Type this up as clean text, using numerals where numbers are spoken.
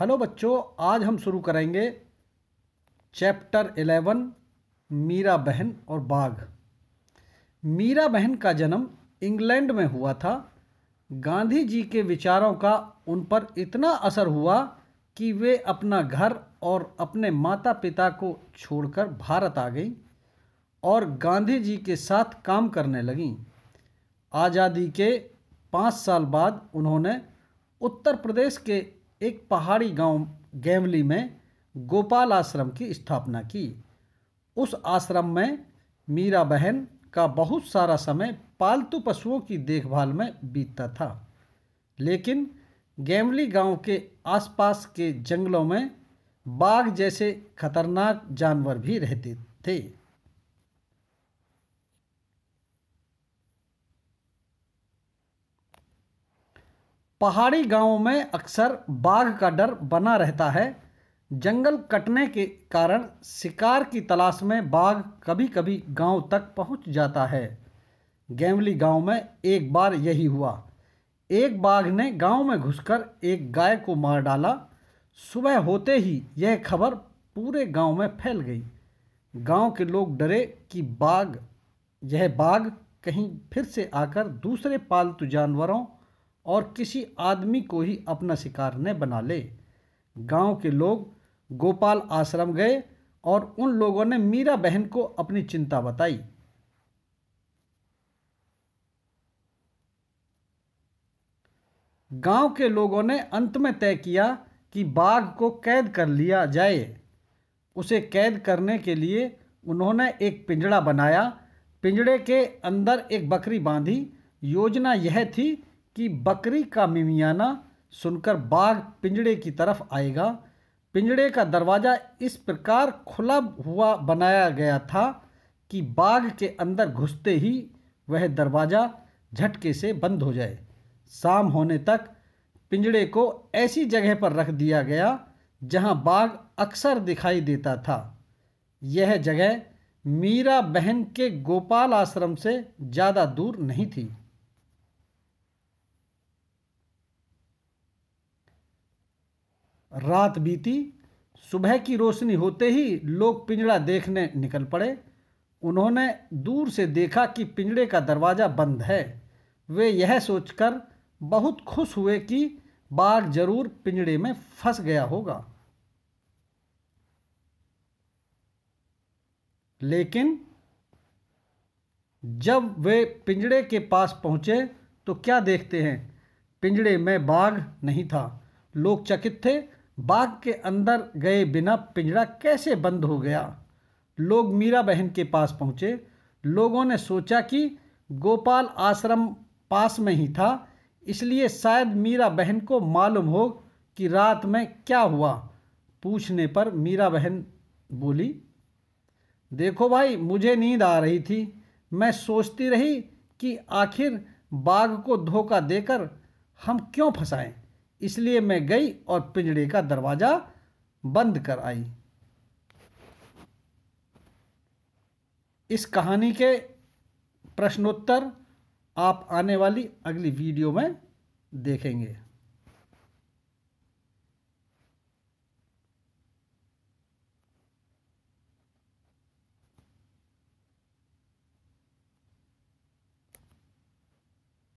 Hello बच्चों, आज हम शुरू करेंगे चैप्टर 11 मीरा बहन और बाघ। मीरा बहन का जन्म इंग्लैंड में हुआ था। गांधी जी के विचारों का उन पर इतना असर हुआ कि वे अपना घर और अपने माता पिता को छोड़कर भारत आ गईं और गांधी जी के साथ काम करने लगीं। आज़ादी के 5 साल बाद उन्होंने उत्तर प्रदेश के एक पहाड़ी गांव गैवली में गोपाल आश्रम की स्थापना की। उस आश्रम में मीरा बहन का बहुत सारा समय पालतू पशुओं की देखभाल में बीतता था, लेकिन गैवली गांव के आसपास के जंगलों में बाघ जैसे खतरनाक जानवर भी रहते थे। पहाड़ी गांवों में अक्सर बाघ का डर बना रहता है। जंगल कटने के कारण शिकार की तलाश में बाघ कभी कभी गांव तक पहुंच जाता है। गैवली गांव में एक बार यही हुआ। एक बाघ ने गांव में घुसकर एक गाय को मार डाला। सुबह होते ही यह खबर पूरे गांव में फैल गई। गांव के लोग डरे कि यह बाघ कहीं फिर से आकर दूसरे पालतू जानवरों और किसी आदमी को ही अपना शिकार न बना ले। गांव के लोग गोपाल आश्रम गए और उन लोगों ने मीरा बहन को अपनी चिंता बताई। गांव के लोगों ने अंत में तय किया कि बाघ को कैद कर लिया जाए। उसे कैद करने के लिए उन्होंने एक पिंजड़ा बनाया। पिंजड़े के अंदर एक बकरी बांधी। योजना यह थी कि बकरी का मिमियाना सुनकर बाघ पिंजड़े की तरफ आएगा। पिंजड़े का दरवाज़ा इस प्रकार खुला हुआ बनाया गया था कि बाघ के अंदर घुसते ही वह दरवाज़ा झटके से बंद हो जाए। शाम होने तक पिंजड़े को ऐसी जगह पर रख दिया गया जहां बाघ अक्सर दिखाई देता था। यह जगह मीरा बहन के गोपाल आश्रम से ज़्यादा दूर नहीं थी। रात बीती। सुबह की रोशनी होते ही लोग पिंजड़ा देखने निकल पड़े। उन्होंने दूर से देखा कि पिंजड़े का दरवाज़ा बंद है। वे यह सोचकर बहुत खुश हुए कि बाघ जरूर पिंजड़े में फंस गया होगा। लेकिन जब वे पिंजड़े के पास पहुंचे तो क्या देखते हैं, पिंजड़े में बाघ नहीं था। लोग चकित थे। बाघ के अंदर गए बिना पिंजड़ा कैसे बंद हो गया। लोग मीरा बहन के पास पहुंचे। लोगों ने सोचा कि गोपाल आश्रम पास में ही था, इसलिए शायद मीरा बहन को मालूम हो कि रात में क्या हुआ। पूछने पर मीरा बहन बोली, देखो भाई, मुझे नींद आ रही थी। मैं सोचती रही कि आखिर बाघ को धोखा देकर हम क्यों फंसाएं। इसलिए मैं गई और पिंजड़े का दरवाज़ा बंद कर आई। इस कहानी के प्रश्नोत्तर आप आने वाली अगली वीडियो में देखेंगे।